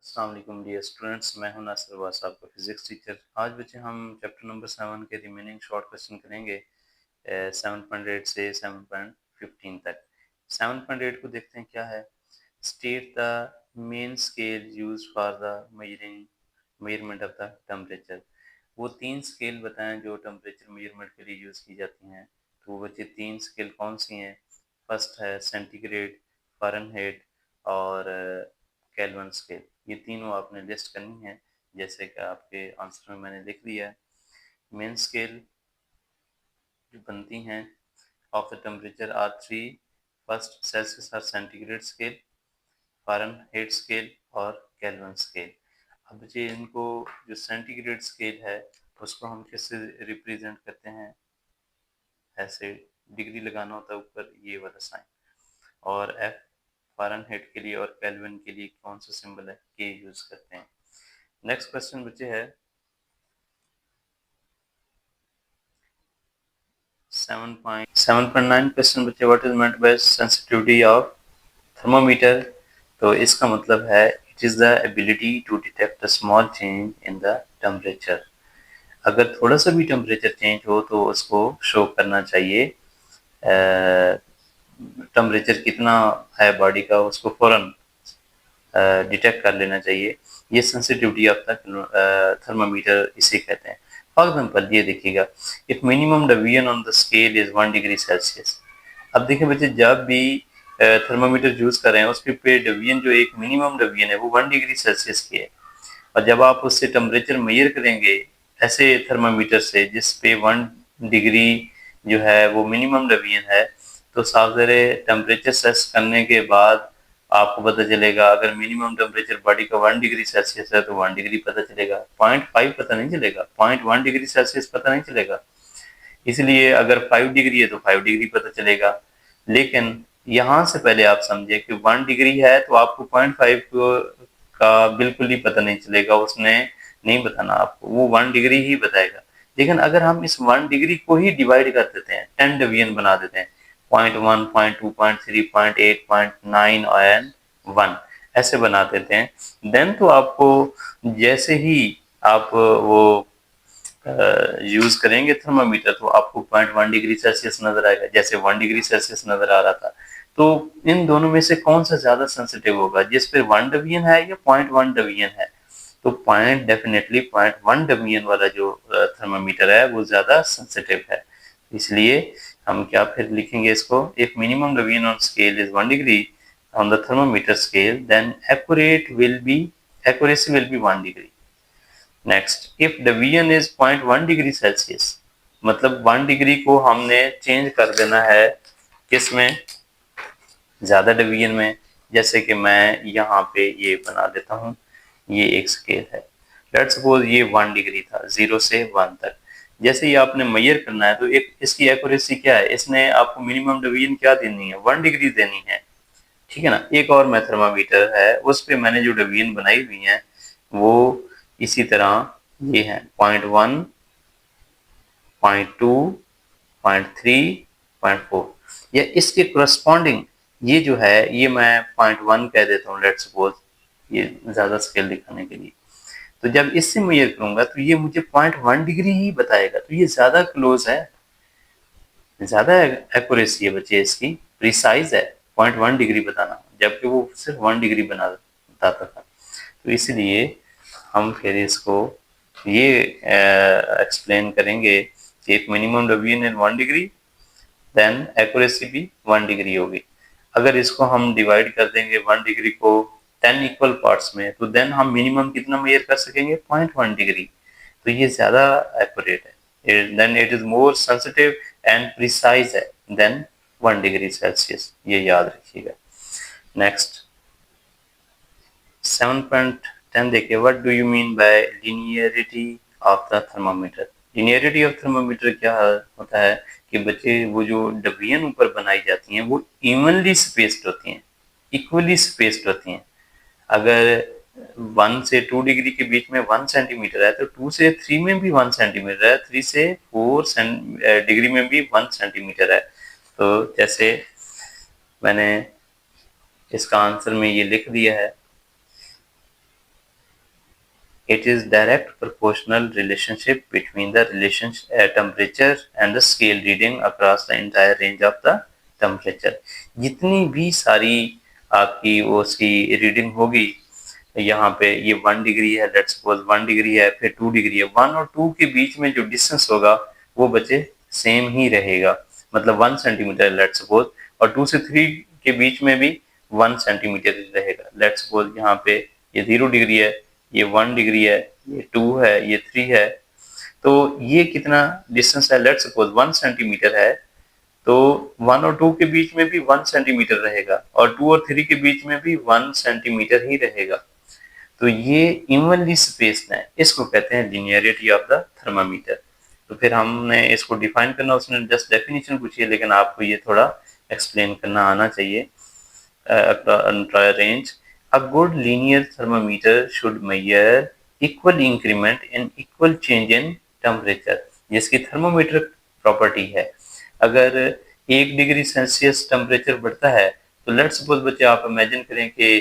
अस्सलाम वालेकुम dear students, मैं हूं नासिर वास, आपका फिजिक्स टीचर। आज बच्चे हम चैप्टर नंबर 7 के रिमेनिंग शॉर्ट क्वेश्चन करेंगे 7.8 से 7.15 तक। 7.8 को देखते हैं क्या है। State the main scale use for the measurement of the temperature. वो तीन स्केल बताएं जो टेम्परेचर मेजरमेंट के लिए यूज़ की जाती हैं। तो वो बच्चे तीन स्केल कौन सी हैं? फर्स्ट है सेंटीग्रेड, फ़ारेनहाइट और केल्विन स्केल। ये तीनों आपने लिस्ट करनी है, जैसे कि आपके आंसर में मैंने लिख दिया है। मेन स्केल जो बनती हैं of the temperature are three. First Celsius और सेंटीग्रेड स्केल, फ़ारेनहाइट स्केल और केल्विन स्केल। अब जी इनको जो सेंटीग्रेड स्केल है उसको हम किससे रिप्रेजेंट करते हैं? ऐसे डिग्री लगाना होता है ऊपर ये वाला साइन। और एफ फ़ारेनहाइट के लिए और केल्विन के लिए कौन सा सिंबल है? के यूज करते हैं। नेक्स्ट क्वेश्चन बच्चे है 7.9 क्वेश्चन बच्चे, what is meant by sensitivity of thermometer. तो इसका मतलब है it is the ability to detect a small change in the temperature. अगर थोड़ा सा भी टेम्परेचर चेंज हो तो उसको शो करना चाहिए। टेम्परेचर कितना है बॉडी का उसको फौरन डिटेक्ट कर लेना चाहिए। ये सेंसिटिविटी ऑफ द थर्मामीटर इसे कहते हैं। फॉर एग्जांपल ये देखिएगा, if minimum deviation on the scale is 1 degree Celsius. अब देखिए बच्चे, जब भी थर्मामीटर यूज कर रहे हैं उसके पे डेविएशन जो एक मिनिमम डेविएशन है वो 1 डिग्री सेल्सियस की है। और जब आप उससे टेम्परेचर मेजर करेंगे ऐसे थर्मामीटर से जिस पे 1 डिग्री जो है वो मिनिमम डेविएशन है, तो साफ ज़ाहिर है टेम्परेचर सेट करने के बाद आपको पता चलेगा। अगर मिनिमम टेम्परेचर बॉडी का 1 डिग्री सेल्सियस है तो 1 डिग्री पता चलेगा, 0.5 पता नहीं चलेगा, 0.1 डिग्री सेल्सियस पता नहीं चलेगा। इसलिए अगर 5 डिग्री है तो 5 डिग्री पता चलेगा। लेकिन यहाँ से पहले आप समझे कि 1 डिग्री है तो आपको 0.5 का बिल्कुल ही पता नहीं चलेगा, उसने नहीं बताना आपको, वो 1 डिग्री ही बताएगा। लेकिन अगर हम इस 1 डिग्री को ही डिवाइड कर देते हैं, 10 डिवीजन बना देते हैं, 0.1, 0.2, 0.3, 0.8, 0.9 एंड 1 ऐसे बना देते हैं, देन तो आपको जैसे ही आप वो यूज करेंगे थर्मामीटर तो आपको 0.1 डिग्री सेल्सियस नजर आएगा, जैसे 1 डिग्री सेल्सियस नजर आ रहा था। तो इन दोनों में से कौन सा ज्यादा सेंसिटिव होगा, जिस पे 1 डिवीजन है या 0.1 डिवीजन है? तो डेफिनेटली 0.1 डिवीजन वाला जो थर्मामीटर है वो ज्यादा सेंसिटिव है। इसलिए हम क्या फिर लिखेंगे इसको, if minimum division on scale is 1 degree on the thermometer scale, then accuracy will be 1 degree. Next, if division is 0.1 degree Celsius, मतलब 1 डिग्री को हमने चेंज कर देना है किस में? ज्यादा डिवीजन में। जैसे कि मैं यहाँ पे ये बना देता हूँ, ये एक स्केल है, लेट्स सपोज ये 1 डिग्री था 0 से 1 तक। जैसे ही आपने मेजर करना है तो एक इसकी एक्यूरेसी क्या है, इसने आपको मिनिमम डिवीजन क्या देनी है? 1 डिग्री देनी है, ठीक है ना। एक और मैं थर्मामीटर है उस पे मैंने जो डिवीजन बनाई हुई है वो इसी तरह ये है 0.1, 0.2, 0.3, 0.4, या इसके करस्पॉन्डिंग ये जो है ये मैं 0.1 कह देता हूँ, लेट्स सपोज, ये ज्यादा स्केल दिखाने के लिए। तो जब इससे मेजर करूंगा तो ये मुझे 0.1 डिग्री ही बताएगा, तो ये ज्यादा क्लोज है, ज्यादा एक्यूरेसी है बच्चे इसकी, प्रिसाइज है 0.1 डिग्री बताना, जबकि वो सिर्फ 1 डिग्री बताता था। तो इसलिए हम फिर इसको ये एक्सप्लेन करेंगे कि एक मिनिमम डेविएशन इन 1 डिग्री, देन एक्यूरेसी भी 1 डिग्री होगी। अगर इसको हम डिवाइड कर देंगे 1 डिग्री को 10 इक्वल पार्ट्स में, तो देन हम मिनिमम कितना मेजर कर सकेंगे? 0.1 डिग्री। तो ये ज्यादा एक्यूरेट है, then it is more sensitive and precise है देन 1 डिग्री सेल्सियस, ये याद रखिएगा। नेक्स्ट 7.10 देखिए, what do you mean by linearity of the thermometer. Linearity of thermometer क्या होता है कि बच्चे वो जो डिवीजन ऊपर बनाई जाती हैं वो इवनली स्पेस्ड होती हैं, इक्वली स्पेस्ड होती हैं। अगर 1 से 2 डिग्री के बीच में 1 सेंटीमीटर है तो 2 से 3 में भी 1 सेंटीमीटर है, 3 से 4 डिग्री में भी 1 सेंटीमीटर है। तो जैसे मैंने इसका आंसर में ये लिख दिया है It is direct proportional relationship between the temperature and the scale reading across the entire range of the temperature. जितनी भी सारी आपकी उसकी रीडिंग होगी, यहाँ पे ये 1 डिग्री है, लेट्स सपोज 1 डिग्री है, फिर 2 डिग्री है, 1 और 2 के बीच में जो डिस्टेंस होगा वो बच्चे सेम ही रहेगा, मतलब 1 सेंटीमीटर लेट्स सपोज, और 2 से 3 के बीच में भी 1 सेंटीमीटर रहेगा। लेट्स सपोज यहाँ पे ये 0 डिग्री है, ये 1 डिग्री है, ये 2 है, ये 3 है, तो ये कितना डिस्टेंस है, लेट्स सपोज 1 सेंटीमीटर है, तो 1 और 2 के बीच में भी 1 सेंटीमीटर रहेगा और 2 और 3 के बीच में भी 1 सेंटीमीटर ही रहेगा। तो ये इवनली स्पेस्ड है, इसको कहते हैं लिनियरिटी ऑफ द थर्मामीटर। तो फिर हमने इसको डिफाइन करना, उसने जस्ट डेफिनेशन पूछी है, लेकिन आपको ये थोड़ा एक्सप्लेन करना आना चाहिए। Range, a good linear thermometer should measure equal increment in equal change in temperature, जिसकी थर्मोमीटर प्रॉपर्टी है। अगर 1 डिग्री सेल्सियस टेम्परेचर बढ़ता है तो लेट्स सपोज बच्चे आप इमेजिन करें कि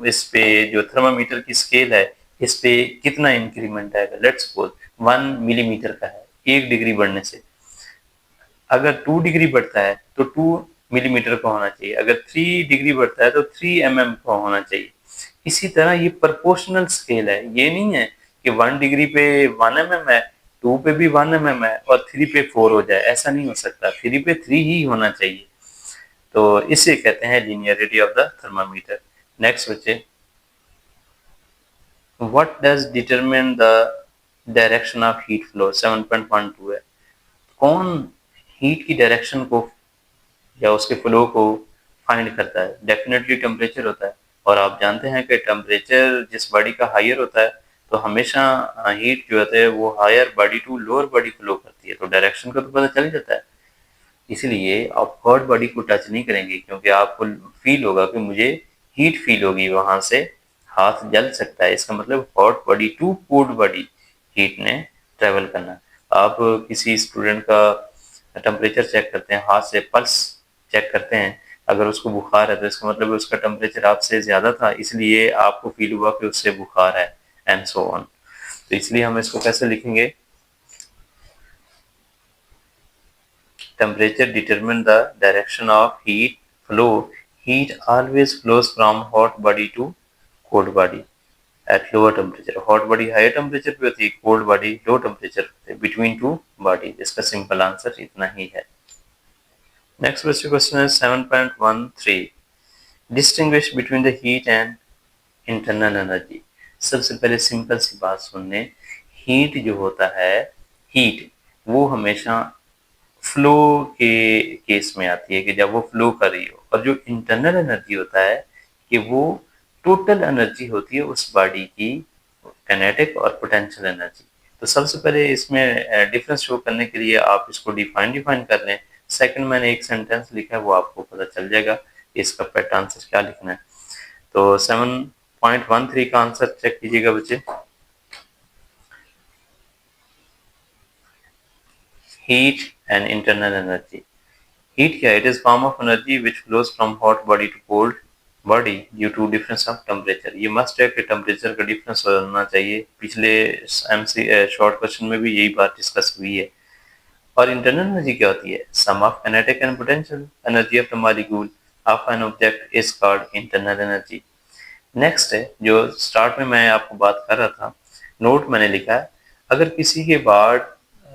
इस पे जो थर्मामीटर की स्केल है इस पे कितना इंक्रीमेंट आएगा, लेट्स सपोज 1 मिलीमीटर का है 1 डिग्री बढ़ने से। अगर 2 डिग्री बढ़ता है तो 2 मिलीमीटर का होना चाहिए, अगर 3 डिग्री बढ़ता है तो 3 mm का होना चाहिए। इसी तरह ये प्रोपोर्शनल स्केल है, ये नहीं है कि 1 डिग्री पे 1 mm है, 2 पे भी 1 mm है और 3 पे 4 हो जाए, ऐसा नहीं हो सकता, 3 पे 3 ही होना चाहिए। तो इसे कहते हैं linearity of the thermometer. Next बच्चे, what does determine the direction of heat flow, 7.12 है। कौन हीट की डायरेक्शन को या उसके फ्लो को फाइंड करता है? डेफिनेटली टेम्परेचर होता है, और आप जानते हैं कि टेम्परेचर जिस बॉडी का हायर होता है तो हमेशा हीट जो होता है वो higher body to lower body flow करती है, तो डायरेक्शन का तो पता चल जाता है। इसलिए आप हॉट बॉडी को टच नहीं करेंगे, क्योंकि आपको फील होगा कि मुझे हीट फील होगी, वहां से हाथ जल सकता है, इसका मतलब hot body to cold body heat ने ट्रेवल करना। आप किसी स्टूडेंट का टेम्परेचर चेक करते हैं, हाथ से पल्स चेक करते हैं, अगर उसको बुखार है तो इसका मतलब उसका टेम्परेचर आपसे ज्यादा था, इसलिए आपको फील हुआ कि उससे बुखार है, एंड सो ऑन। तो इसलिए हम इसको कैसे लिखेंगे? Temperature determine the direction of heat flow. Heat always flows from hot body to cold body at lower temperature. Hot body higher temperature पे होती है, cold body low temperature पे, between two body। इसका simple answer इतना ही है। Next question is 7.13. Distinguish between the heat and internal energy. सबसे पहले simple सी बात सुनने, हीट जो होता है, हीट वो हमेशा फ्लो के केस में आती है कि जब वो फ्लो कर रही हो, और जो इंटरनल एनर्जी होता है कि वो टोटल एनर्जी होती है उस बॉडी की, काइनेटिक और पोटेंशियल एनर्जी। तो सबसे पहले इसमें डिफरेंस शो करने के लिए आप इसको डिफाइन कर लें। सेकंड मैंने एक सेंटेंस लिखा है, वो आपको पता चल जाएगा इसका पैट आंसर क्या लिखना है। तो 7.13 का आंसर चेक कीजिएगा बच्चे। Heat and internal energy. Heat क्या है? It is form of energy which flows from hot body to cold body due to difference of temperature. ये मस्ट है कि टेम्परेचर का डिफरेंस होना चाहिए, पिछले एमसी शॉर्ट क्वेश्चन में भी यही बात डिस्कस हुई है। और इंटरनल एनर्जी क्या होती है? Sum of kinetic and potential energy of the molecule of an object is called internal energy. Next है जो स्टार्ट में मैं आपको बात कर रहा था, नोट मैंने लिखा है, अगर किसी के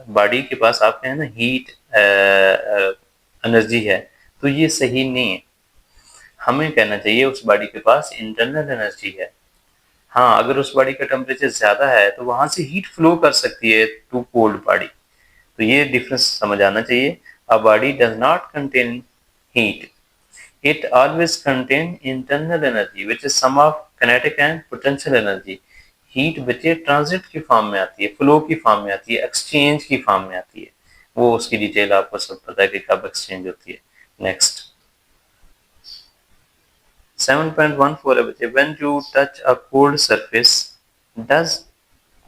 बॉडी के पास आप कहें ना हीट एनर्जी है, तो ये सही नहीं है। हमें कहना चाहिए उस बॉडी के पास इंटरनल एनर्जी है। हाँ, अगर उस बॉडी का टेम्परेचर ज्यादा है तो वहां से हीट फ्लो कर सकती है टू कोल्ड बॉडी। तो ये डिफरेंस समझ आना चाहिए। A body does not contain heat, it always contain internal energy which is sum of kinetic and potential energy. Heat बच्चे ट्रांजिट की फॉर्म में आती है, फ्लो की फॉर्म में आती है, एक्सचेंज की फॉर्म में आती है, वो उसकी डिटेल आपको सब पता है कि कब एक्सचेंज होती है। नेक्स्ट 7.14 है बच्चे, when you touch a cold surface does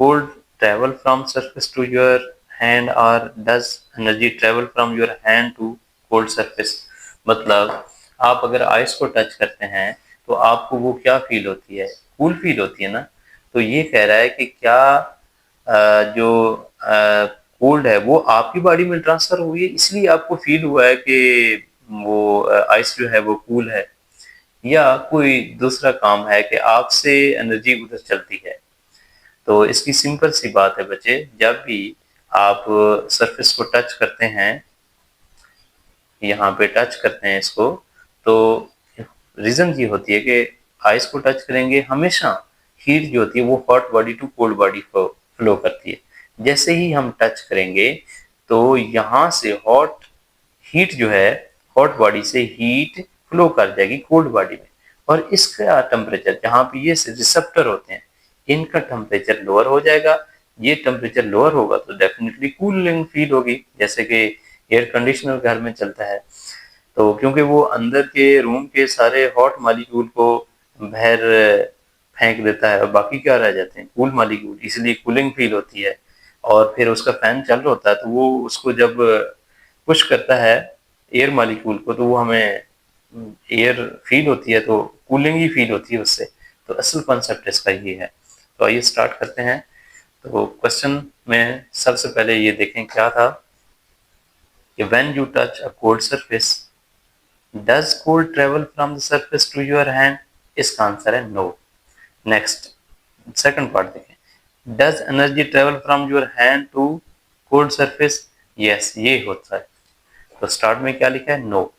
cold travel from surface to your hand और does energy travel from your hand to cold surface. मतलब आप अगर आइस को टच करते हैं तो आपको वो क्या फील होती है? कूल फील होती है ना। तो ये कह रहा है कि क्या जो कोल्ड है वो आपकी बॉडी में ट्रांसफर हुई है, इसलिए आपको फील हुआ है कि वो आइस जो है वो कूल है, या कोई दूसरा काम है कि आपसे एनर्जी उधर चलती है। तो इसकी सिंपल सी बात है बच्चे, जब भी आप सरफेस को टच करते हैं, यहाँ पे टच करते हैं इसको, तो रीजन ये होती है कि आइस को टच करेंगे हमेशा हीट जो होती है वो hot body to cold body flow करती है। जैसे ही हम टच करेंगे तो यहाँ से हॉट हीट जो है हॉट बॉडी से हीट फ्लो कर जाएगी कोल्ड बॉडी में, और इसका टेम्परेचर जहाँ पे ये रिसेप्टर होते हैं इनका टेम्परेचर लोअर हो जाएगा। ये टेम्परेचर लोअर होगा तो डेफिनेटली कूलिंग फील होगी, जैसे कि एयर कंडीशनर घर में चलता है, तो क्योंकि वो अंदर के रूम के सारे हॉट मॉलिक्यूल को बाहर फेंक देता है और बाकी क्या रह जाते हैं कूल मॉलिक्यूल, इसलिए कूलिंग फील होती है। और फिर उसका फैन चल रहा होता है तो वो उसको जब पुश करता है एयर मॉलिक्यूल को तो वो हमें एयर फील होती है, तो कूलिंग ही फील होती है उससे। तो असल कॉन्सेप्ट इसका ये है। तो आइए स्टार्ट करते हैं। तो क्वेश्चन में सबसे पहले ये देखें क्या था कि when you touch a cold surface does cold travel from the surface to your hand, इसका आंसर है नो। नेक्स्ट सेकंड पार्ट देखें, does energy travel from your hand to cold surface, yes ये होता है। तो स्टार्ट में क्या लिखा है, no,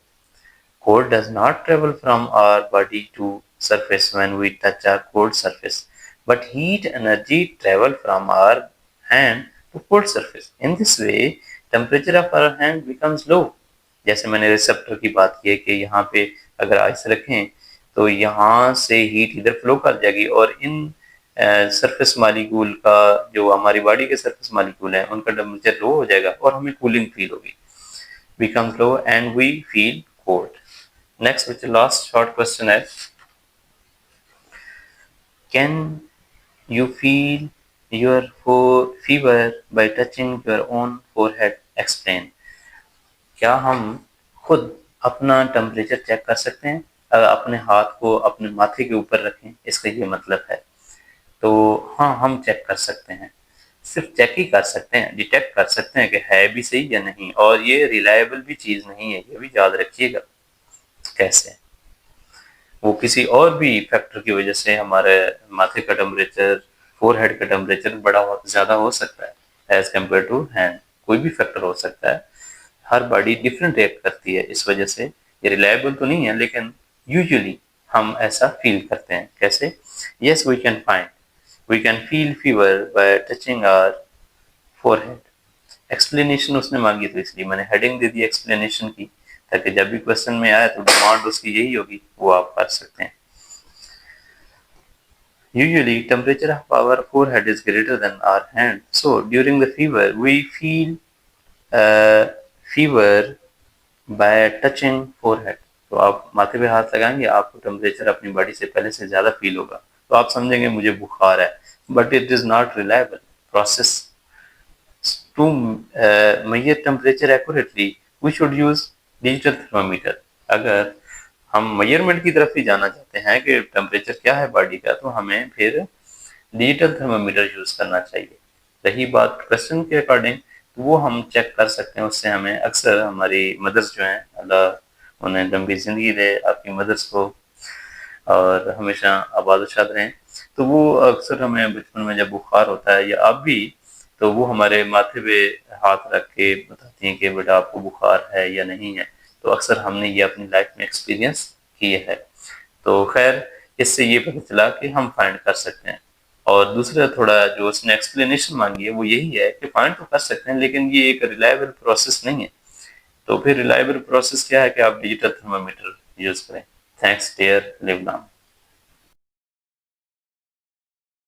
cold does not travel from our body to surface when we touch a cold surface, but heat energy travel from our hand to cold surface. In this way, temperature of our hand becomes low. जैसे मैंने receptor की बात की है कि यहाँ पे अगर आइस रखें तो यहाँ से हीट इधर फ्लो कर जाएगी और इन सरफेस मालिक्यूल का जो हमारी बॉडी के सरफेस मालिक्यूल है उनका टेम्परेचर लो हो जाएगा और हमें कूलिंग फील होगी, becomes low and we feel cold. Next, which is last short question is, can you feel your fever by touching your own forehead? Explain. क्या हम खुद अपना टेम्परेचर चेक कर सकते हैं अगर अपने हाथ को अपने माथे के ऊपर रखें, इसका ये मतलब है। तो हाँ, हम चेक कर सकते हैं, सिर्फ चेक ही कर सकते हैं, डिटेक्ट कर सकते हैं कि है भी सही या नहीं, और ये रिलायबल भी चीज़ नहीं है, ये भी याद रखिएगा। कैसे? वो किसी और भी फैक्टर की वजह से हमारे माथे का टेम्परेचर, फोरहेड का टेम्परेचर बड़ा ज़्यादा हो सकता है एज कम्पेयर टू हैंड, कोई भी फैक्टर हो सकता है। हर बॉडी डिफरेंट रिएक्ट करती है, इस वजह से ये रिलायबल तो नहीं है, लेकिन यूजुअली हम ऐसा फील करते हैं। कैसे? Yes, we can feel fever by touching our forehead. Explanation उसने मांगी तो इसलिए मैंने हेडिंग दे दी एक्सप्लेनेशन की, ताकि जब भी क्वेश्चन में आए तो डिमांड उसकी यही होगी, वो आप कर सकते हैं। Usually, temperature of our forehead is greater than our hand. So, during the fever, we feel fever by touching forehead. तो आप माथे पे हाथ लगाएंगे, आपको टेम्परेचर अपनी बॉडी से पहले से ज़्यादा फील होगा, तो आप समझेंगे मुझे बुखार है, but it is not reliable process. To measure temperature accurately, we should use digital thermometer. अगर हम मेजरमेंट की तरफ ही जाना चाहते हैं कि टेम्परेचर क्या है बॉडी का, तो हमें फिर डिजिटल थर्मामीटर यूज करना चाहिए। रही बात क्वेश्चन के अकॉर्डिंग, तो वो हम चेक कर सकते हैं, उससे हमें अक्सर हमारी मदर्स जो हैं, अल्लाह उन्हें लंबी ज़िंदगी दे आपकी मदर्स को और हमेशा आबाद शाद रहें, तो वो अक्सर हमें बचपन में जब बुखार होता है या अब भी, तो वो हमारे माथे पे हाथ रख के बताती हैं कि बेटा आपको बुखार है या नहीं है। तो अक्सर हमने ये अपनी लाइफ में एक्सपीरियंस किया है। तो खैर, इससे ये पता चला कि हम फाइंड कर सकते हैं। और दूसरा थोड़ा जो उसने एक्सप्लेनेशन मांगी है वो यही है कि फाइंड तो कर सकते हैं, लेकिन ये एक रिलायबल प्रोसेस नहीं है। तो फिर रिलायबल प्रोसेस क्या है कि आप डिजिटल थर्मामीटर यूज करें। Thanks dear, live now.